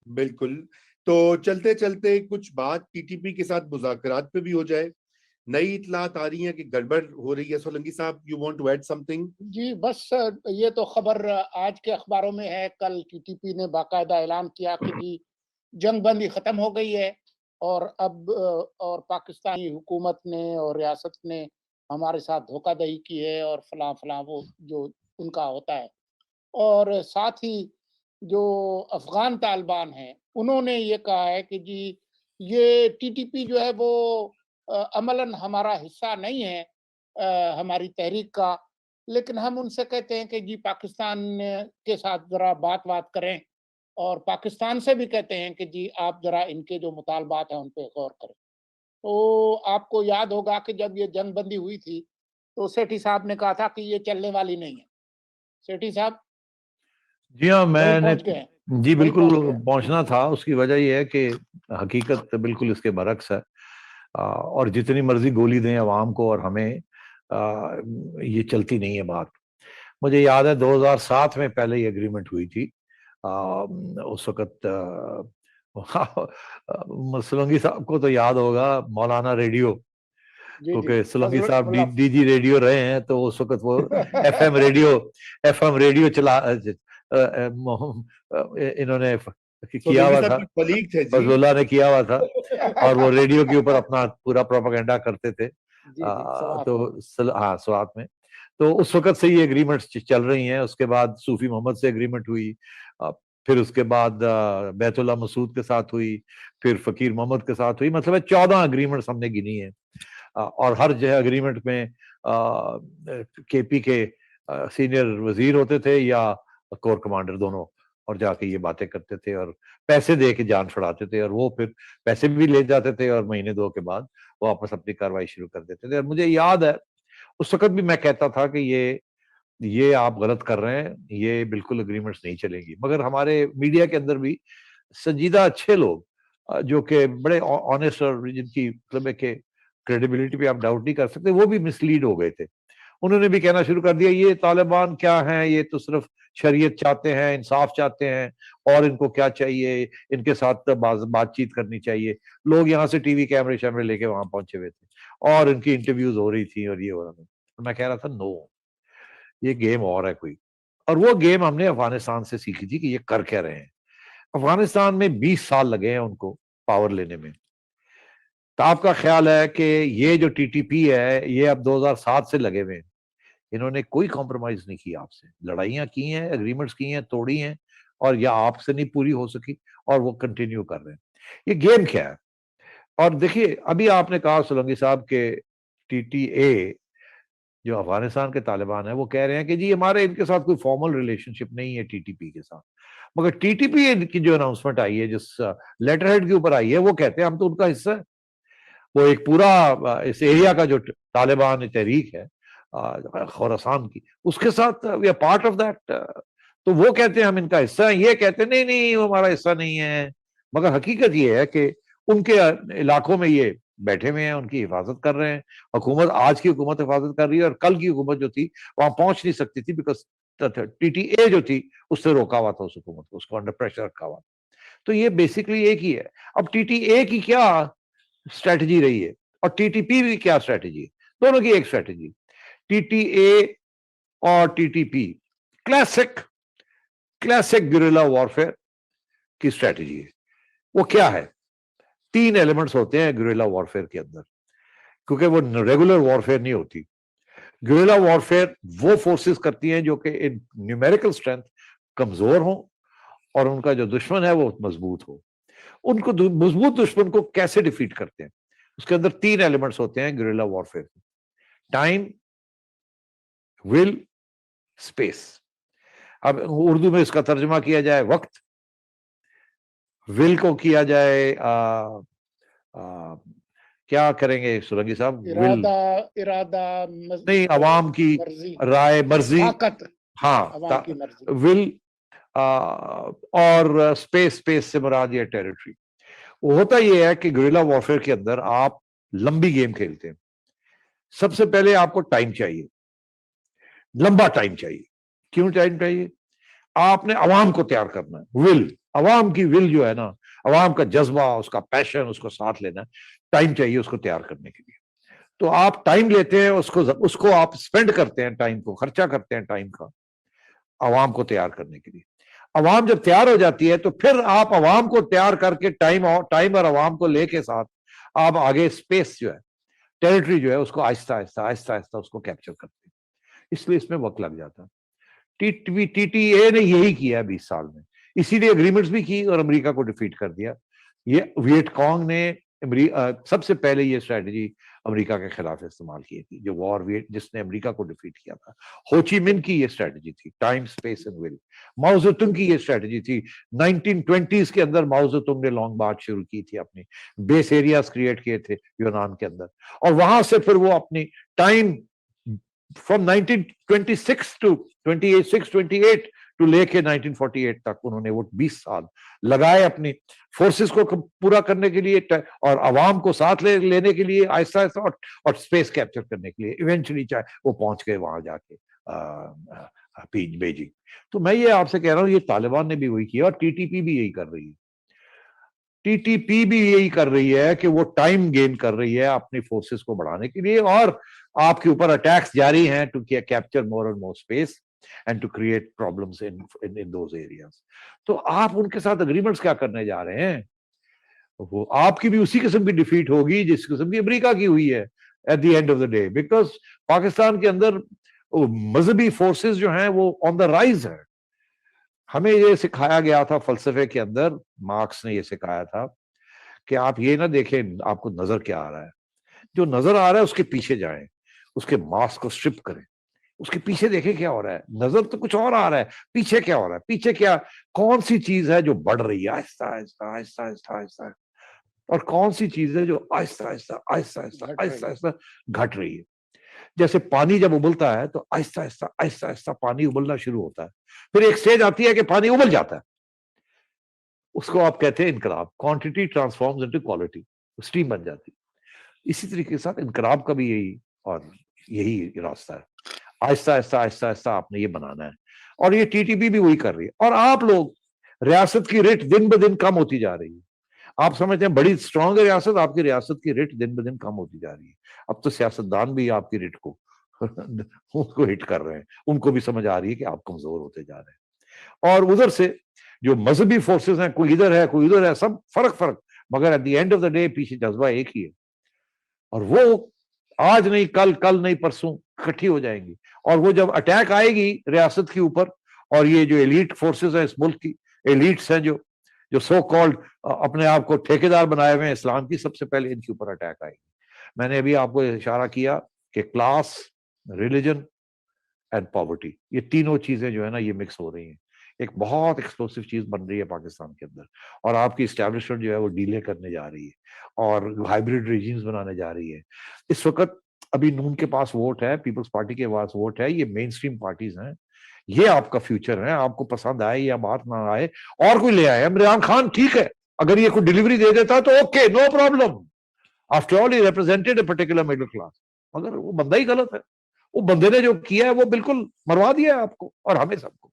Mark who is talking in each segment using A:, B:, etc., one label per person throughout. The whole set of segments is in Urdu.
A: بالکل. تو چلتے چلتے کچھ بات ٹی ٹی پی کے ساتھ مذاکرات پہ بھی ہو جائے. نئی اطلاعات آ رہی ہیں کہ گڑبڑ ہو رہی ہے. سولنگی صاحب, یو وانٹ ٹو ایڈ سم تھنگ؟
B: جی بس یہ تو خبر آج کے اخباروں میں ہے. کل ٹی ٹی پی نے باقاعدہ اعلان کیا کہ جی جنگ بندی ختم ہو گئی ہے، اور اب اور پاکستانی حکومت نے اور ریاست نے ہمارے ساتھ دھوکہ دہی کی ہے اور فلاں فلاں، وہ جو ان کا ہوتا ہے. اور ساتھ ہی جو افغان طالبان ہیں انہوں نے یہ کہا ہے کہ جی یہ ٹی ٹی پی جو ہے وہ عملاً ہمارا حصہ نہیں ہے ہماری تحریک کا، لیکن ہم ان سے کہتے ہیں کہ جی پاکستان کے ساتھ ذرا بات کریں، اور پاکستان سے بھی کہتے ہیں کہ جی آپ ذرا ان کے جو مطالبات ہیں ان پہ غور کریں. تو آپ کو یاد ہوگا کہ جب یہ جنگ بندی ہوئی تھی تو سیٹھی صاحب نے کہا تھا کہ یہ چلنے والی نہیں ہے. سیٹھی صاحب
C: جی ہاں،
B: وہی
C: میں نے
B: پہنچ گئے ہیں.
C: جی
B: وہی
C: بالکل
B: پہنچ گئے.
C: پہنچنا تھا. اس کی وجہ یہ ہے کہ حقیقت بالکل اس کے برعکس ہے، اور جتنی مرضی گولی دیں عوام کو اور ہمیں، یہ چلتی نہیں ہے بات. مجھے یاد ہے 2007 میں پہلے یہ اگریمنٹ ہوئی تھی. اس وقت سولنگی صاحب کو تو یاد ہوگا مولانا ریڈیو،
B: جی جی
C: کیونکہ سولنگی
B: فضل
C: صاحب
B: اللہ.
C: ڈی جی ریڈیو رہے ہیں، تو اس وقت وہ ایف ایم ریڈیو چلا انہوں نے کیا
A: سولنگی
C: ہوا
A: صاحب
C: تھا،
A: کی کلیگ تھے جی.
C: فضل اللہ نے کیا ہوا تھا، اور وہ ریڈیو کے اوپر اپنا پورا پروپیگنڈا کرتے تھے.
B: جی جی سوات
C: تو
B: میں.
C: ہاں سوات میں. تو اس وقت سے یہ اگریمنٹس چل رہی ہیں. اس کے بعد صوفی محمد سے اگریمنٹ ہوئی، پھر اس کے بعد بیت اللہ مسعود کے ساتھ ہوئی، پھر فقیر محمد کے ساتھ ہوئی. مطلب 14 اگریمنٹس ہم نے گنی ہیں، اور ہر جو ہے اگریمنٹ میں کے پی کے سینئر وزیر ہوتے تھے یا کور کمانڈر دونوں، اور جا کے یہ باتیں کرتے تھے اور پیسے دے کے جان چھڑاتے تھے، اور وہ پھر پیسے بھی لے جاتے تھے اور مہینے دو کے بعد وہ واپس اپنی کاروائی شروع کر دیتے تھے. اور مجھے یاد ہے اس وقت بھی میں کہتا تھا کہ یہ آپ غلط کر رہے ہیں، یہ بالکل اگریمنٹس نہیں چلیں گی. مگر ہمارے میڈیا کے اندر بھی سنجیدہ اچھے لوگ جو کہ بڑے آنےسٹ اور جن کی مطلب ہے کہ کریڈیبلٹی پہ آپ ڈاؤٹ نہیں کر سکتے، وہ بھی مسلیڈ ہو گئے تھے. انہوں نے بھی کہنا شروع کر دیا یہ طالبان کیا ہیں، یہ تو صرف شریعت چاہتے ہیں، انصاف چاہتے ہیں، اور ان کو کیا چاہیے، ان کے ساتھ بات چیت کرنی چاہیے. لوگ یہاں سے ٹی وی کیمرے شیمرے لے کے وہاں پہنچے ہوئے تھے اور ان کی انٹرویوز ہو رہی تھی اور یہ ہو رہا تھا. میں کہہ رہا تھا نو، یہ گیم اور ہے کوئی. اور وہ گیم ہم نے افغانستان سے سیکھی تھی کہ یہ کر کیا رہے ہیں. افغانستان میں 20 سال لگے ہیں ان کو پاور لینے میں. تو آپ کا خیال ہے کہ یہ جو ٹی ٹی پی ہے یہ اب 2007 سے لگے ہوئے ہیں، انہوں نے کوئی کمپرومائز نہیں کی آپ سے. لڑائیاں کی ہیں، اگریمنٹس کی ہیں، توڑی ہیں، اور یا آپ سے نہیں پوری ہو سکی اور وہ کنٹینیو کر رہے ہیں. یہ گیم کیا ہے؟ اور دیکھیے ابھی آپ نے کہا سولنگی صاحب کے ٹی ٹی اے جو افغانستان کے طالبان ہیں وہ کہہ رہے ہیں کہ جی ہمارے ان کے ساتھ کوئی فارمل ریلیشن شپ نہیں ہے ٹی ٹی پی کے ساتھ. مگر ٹی ٹی پی کی جو اناؤنسمنٹ آئی ہے، جس لیٹر ہیڈ کے اوپر آئی ہے، وہ کہتے ہیں ہم تو ان کا حصہ ہے. وہ ایک پورا اس ایریا کا جو طالبان تحریک ہے خوراسان کی، اس کے ساتھ we are part of that. تو وہ کہتے ہیں ہم ان کا حصہ ہیں، یہ کہتے ہیں نہیں وہ ہمارا حصہ نہیں ہے. مگر حقیقت یہ ہے کہ ان کے علاقوں میں یہ بیٹھے ہوئے ہیں، ان کی حفاظت کر رہے ہیں. حکومت، آج کی حکومت حفاظت کر رہی ہے، اور کل کی حکومت جو تھی وہاں پہنچ نہیں سکتی تھی بیکاز ٹی ٹی اے جو تھی اس سے روکا ہوا تھا اس حکومت کو، اس کو انڈر پریشر رکھا ہوا. تو یہ بیسکلی ایک ہی ہے. اب ٹی ٹی اے کی کیا اسٹریٹجی رہی ہے اور ٹی ٹی پی بھی کیا اسٹریٹجی ہے، دونوں کی ایک اسٹریٹجی. ٹی ٹی اے اور T T P classic guerrilla warfare کی اسٹریٹجی ہے. وہ کیا ہے؟ 3 ایلیمنٹس ہوتے ہیں گریلا وارفیئر کے اندر، کیونکہ وہ ریگولر وارفیئر نہیں ہوتی. گریلا وارفیئر وہ فورسز کرتی ہیں جو کہ نیومیریکل اسٹرینتھ کمزور ہوں اور ان کا جو دشمن ہے وہ مضبوط ہو. ان کو مضبوط دشمن کو کیسے ڈیفیٹ کرتے ہیں؟ اس کے اندر 3 ایلیمنٹس ہوتے ہیں گریلا وارفیئر: ٹائم، ول، اسپیس. اب اردو میں اس کا ترجمہ کیا جائے وقت، ول کو کیا جائے کیا کریں گے سولنگی صاحب؟
B: ارادہ
C: نہیں، عوام کی
B: مرضی،
C: رائے، مرضی.
B: طاقت،
C: ہاں،
B: عوام کی مرضی.
C: ول. اور اسپیس سے مراد یہ ٹیریٹری. ہوتا یہ ہے کہ گریلا وارفیئر کے اندر آپ لمبی گیم کھیلتے ہیں. سب سے پہلے آپ کو ٹائم چاہیے، لمبا ٹائم چاہیے. کیوں ٹائم چاہیے؟ آپ نے عوام کو تیار کرنا ہے. ول، عوام کی ول جو ہے نا، عوام کا جذبہ، اس کا پیشن، اس کو ساتھ لینا، ٹائم چاہیے اس کو تیار کرنے کے لیے. تو آپ ٹائم لیتے ہیں، اس کو آپ اسپینڈ کرتے ہیں، ٹائم کو خرچہ کرتے ہیں ٹائم کا عوام کو تیار کرنے کے لیے. عوام جب تیار ہو جاتی ہے تو پھر آپ عوام کو تیار کر کے ٹائم اور عوام کو لے کے ساتھ آپ آگے اسپیس جو ہے، ٹیریٹری جو ہے، اس کو آہستہ آہستہ آہستہ آہستہ اس کو کیپچر کرتے ہیں. اس لیے اس میں وقت لگ جاتا ہے. ٹی ٹی اے نے یہی کیا 20 سال میں، اسی لیے اگریمنٹس بھی کی اور امریکہ کو ڈیفیٹ کر دیا. یہ ویٹ کانگ نے سب سے پہلے یہ اسٹریٹجی امریکہ کے خلاف استعمال کی تھی، جو وار ویٹ جس نے امریکہ کو ڈیفیٹ کیا تھا. ہوچی من کی یہ اسٹریٹجی تھی، time space and will. Mao Zedong کی یہ اسٹریٹجی تھی، 1920s کے اندر ماؤ زیڈونگ نے لانگ مارچ شروع کی تھی، اپنی بیس ایریاز کریٹ کیے تھے یونان کے اندر، اور وہاں سے پھر وہ اپنی ٹائم فرام 1926 to 28 ٹو لے کے 1948 تک انہوں نے وہ 20 سال لگائے اپنی فورسز کو پورا کرنے کے لیے اور عوام کو ساتھ لینے کے لیے آہستہ آہستہ اور اسپیس کیپچر کرنے کے لیے. ایونچولی چاہے وہ پہنچ گئے وہاں جا کے بیجنگ. تو میں یہ آپ سے کہہ رہا ہوں، یہ طالبان نے بھی وہی کیا اور ٹی ٹی پی بھی یہی کر رہی ہے. ٹی ٹی پی بھی یہی کر رہی ہے کہ وہ ٹائم گین کر رہی ہے اپنی فورسز کو بڑھانے کے لیے، اور آپ کے اوپر اٹیکس جاری ہیں to capture more and more space and to create problems in those areas. تو آپ ان کے ساتھ اگریمنٹس کیا کرنے جا رہے ہیں؟ وہ آپ کی بھی اسی قسم کی ڈیفیٹ ہوگی جس قسم کی امریکہ کی ہوئی ہے at the end of the day, because Pakistan کے اندر مذہبی فورسز جو ہیں وہ آن دا رائز ہے. ہمیں یہ سکھایا گیا تھا فلسفے کے اندر، مارکس نے یہ سکھایا تھا کہ آپ یہ نہ دیکھیں آپ کو نظر کیا آ رہا ہے، جو نظر آ رہا ہے اس کے پیچھے جائیں، اس کے ماسک کو اسٹرپ کریں، اس کے پیچھے دیکھیں کیا ہو رہا ہے. نظر تو کچھ اور آ رہا ہے، پیچھے کیا ہو رہا ہے، پیچھے کیا کون سی چیز ہے جو بڑھ رہی ہے آہستہ آہستہ آہستہ آہستہ آہستہ، اور کون سی چیز ہے جو آہستہ آہستہ آہستہ آہستہ آہستہ آہستہ گھٹ رہی ہے. جیسے پانی جب ابلتا ہے تو آہستہ آہستہ آہستہ آہستہ پانی ابلنا شروع ہوتا ہے، پھر ایک سٹیج آتی ہے کہ پانی ابل جاتا ہے، اس کو آپ کہتے ہیں انقلاب. Quantity transforms into quality, steam بن جاتی. اسی طریقے کے ساتھ انقلاب کا بھی یہی راستہ ہے. آہستہ آہستہ آہستہ آہستہ آپ نے یہ بنانا ہے، اور یہ ٹی ٹی پی بھی وہی کر رہی ہے. اور آپ لوگ، ریاست کی ریٹ دن بدن کم ہوتی جا رہی ہے. آپ سمجھتے ہیں بڑی اسٹرانگ ہے ریاست، آپ کی ریاست کی ریٹ دن بدن کم ہوتی جا رہی ہے. اب تو سیاستدان بھی آپ کی ریٹ کو ہٹ کر رہے ہیں، ان کو بھی سمجھ آ رہی ہے کہ آپ کمزور ہوتے جا رہے ہیں. اور ادھر سے جو مذہبی فورسز ہیں، کوئی ادھر ہے کوئی ادھر ہے، سب فرق مگر at the end of the day پیچھے جذبہ ایک ہی ہے. اور وہ آج نہیں کل، کل نہیں پرسوں اکٹھی ہو جائیں گی. اور وہ جب اٹیک آئے گی ریاست کے اوپر، اور یہ جو ایلیٹ فورسز ہیں اس ملک کی، ایلیٹس ہیں جو سو کالڈ اپنے آپ کو ٹھیکیدار بنائے ہوئے ہیں اسلام کی، سب سے پہلے ان کے اوپر اٹیک آئے گی. میں نے ابھی آپ کو اشارہ کیا کہ کلاس، ریلیجن اینڈ پاورٹی، یہ تینوں چیزیں جو ہے نا یہ مکس ہو رہی ہیں. ایک بہت ایکسپلوسو چیز بن رہی ہے پاکستان کے اندر، اور آپ کی اسٹیبلشمنٹ جو ہے وہ ڈیلے کرنے جا رہی ہے اور ہائیبریڈ ریجیمز بنانے جا رہی ہے. اس وقت ابھی نون کے پاس ووٹ ہے، پیپلز پارٹی کے پاس ووٹ ہے، یہ مین اسٹریم پارٹیز ہیں، یہ آپ کا فیوچر ہے. آپ کو پسند آئے یا بات نہ آئے، اور کوئی لے آئے. عمران خان ٹھیک ہے، اگر یہ کوئی ڈیلیوری دے دیتا تو okay, no problem. After all he represented a particular middle class. مگر وہ بندہ ہی غلط ہے، وہ بندے نے جو کیا ہے وہ بالکل مروا دیا ہے آپ کو اور ہمیں سب کو.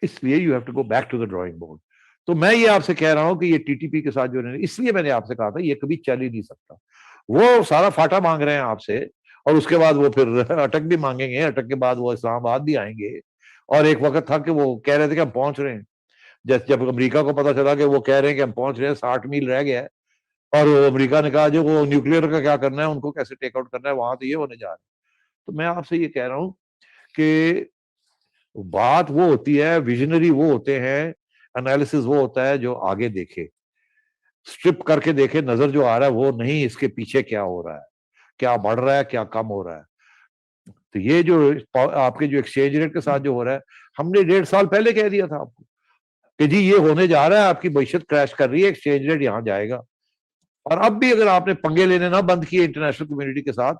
C: اس لیے you have to go back to the drawing board. تو میں یہ آپ سے کہہ رہا ہوں کہ یہ ٹی ٹی پی کے ساتھ جو اس لیے میں نے آپ سے کہا تھا یہ کبھی چل ہی نہیں سکتا. وہ سارا فاٹا مانگ رہے ہیں آپ سے، اور اس کے بعد وہ پھر اٹک بھی مانگیں گے، اٹک کے بعد وہ اسلام آباد بھی آئیں گے. اور ایک وقت تھا کہ وہ کہہ رہے تھے کہ ہم پہنچ رہے ہیں. جب امریکہ کو پتا چلا کہ وہ کہہ رہے ہیں کہ ہم پہنچ رہے ہیں، 60 میل رہ گیا ہے، اور امریکہ نے کہا جو وہ نیوکلیر کا کیا کرنا ہے، ان کو کیسے ٹیک آؤٹ کرنا ہے، وہاں تو یہ ہونے جا رہا ہے. تو میں آپ سے یہ کہہ رہا ہوں کہ بات وہ ہوتی ہے، ویژنری وہ ہوتے ہیں، انالیسس وہ ہوتا ہے جو آگے دیکھے، اسٹرپ کر کے دیکھے، نظر جو آ رہا ہے وہ نہیں، اس کے پیچھے کیا ہو رہا ہے، کیا بڑھ رہا ہے، کیا کم ہو رہا ہے. تو یہ جو آپ کے جو ایکسچینج ریٹ کے ساتھ جو ہو رہا ہے، ہم نے 1.5 سال پہلے کہہ دیا تھا آپ کو کہ جی یہ ہونے جا رہا ہے، آپ کی معیشت کریش کر رہی ہے، ایکسچینج ریٹ یہاں جائے گا. اور اب بھی اگر آپ نے پنگے لینے نہ بند کیے انٹرنیشنل کمیونٹی کے ساتھ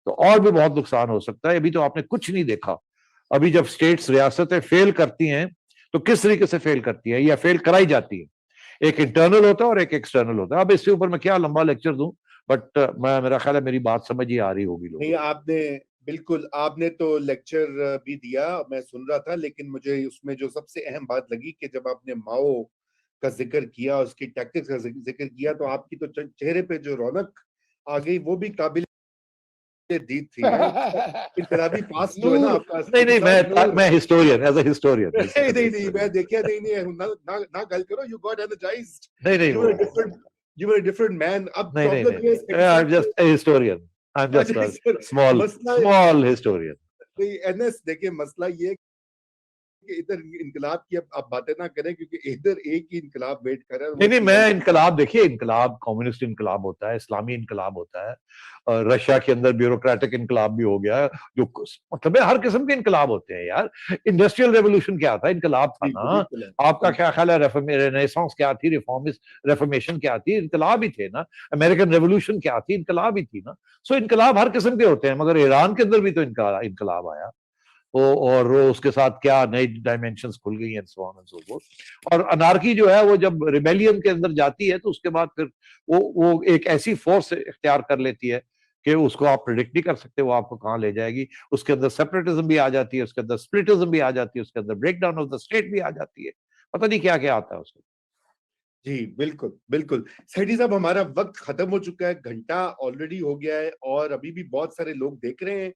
C: تو اور بھی بہت نقصان ہو سکتا ہے. ابھی تو آپ نے کچھ نہیں دیکھا. ابھی جب اسٹیٹس، ریاستیں فیل کرتی ہیں تو کس طریقے سے فیل کرتی ہیں یا فیل کرائی جاتی ہے. ایک انٹرنل ہوتا ہے اور ایک ایکسٹرنل ہوتا ہے. اب اس کے اوپر میں کیا لمبا لیکچر دوں، بٹ میرا خیال ہے میری بات سمجھ ہی آ رہی ہوگی لوگوں.
A: نہیں، آپ نے بالکل، آپ نے تو لیکچر بھی دیا، میں سن رہا تھا، لیکن مجھے اس میں جو سب سے اہم بات لگی کہ جب آپ نے ماؤ کا ذکر کیا, اس کی ٹیکٹکس کا ذکر کیا, تو آپ کی تو چہرے پہ جو رونق آ گئی وہ بھی قابل دید تھی. انقلابی پاس جو ہے نا آپ کا,
C: نہیں میں ہسٹورین ایز اے ہسٹورین
A: نہیں میں دیکھا نہیں نہ گل کرو, you got energized,
C: نہیں
A: you were a different man. اب
C: نہیں
A: problem یہ ہے
C: I'm just a historian, I'm just a small historian.
A: NS دیکھیں مسئلہ یہ کہ ادھر انقلاب کی اب آپ باتیں نہ کریں کیونکہ ادھر ایک ہی انقلاب ویٹ کر رہا ہے.
C: نہیں میں انقلاب, دیکھیے انقلاب کمیونسٹ انقلاب ہوتا ہے, اسلامی انقلاب ہوتا ہے, رشیا کے اندر بیوروکریٹک انقلاب بھی ہو گیا ہے, جو مطلب ہر قسم کے انقلاب ہوتے ہیں یار. انڈسٹریل ریولوشن کیا تھا, انقلاب تھا نا. آپ کا کیا خیال ہے رینیسانس کیا تھی, ریفارمیشن کیا تھی, انقلاب ہی تھے نا. امریکن ریولوشن کیا تھی, انقلاب ہی تھی نا. سو انقلاب ہر قسم کے ہوتے ہیں, مگر ایران کے اندر بھی تو انقلاب آیا, اور اس کے ساتھ کیا نئی ڈائمینشنز کھل گئی ہیں. اور انارکی جو ہے وہ جب ریبیلین کے اندر جاتی ہے تو اس کے بعد پھر وہ ایک ایسی فورس اختیار کر لیتی ہے کہ اس کو آپ پریڈکٹ نہیں کر سکتے وہ آپ کو کہاں لے جائے گی. اس کے اندر سیپریٹزم بھی آ جاتی ہے, اس کے اندر سپلٹزم بھی آ جاتی ہے, اس کے اندر break down of the state بھی آ جاتی ہے, پتہ نہیں کیا کیا آتا ہے اس کو.
A: جی بالکل بالکل. سیٹھی صاحب ہمارا وقت ختم ہو چکا ہے, گھنٹہ آلریڈی ہو گیا ہے, اور ابھی بھی بہت سارے لوگ دیکھ رہے ہیں.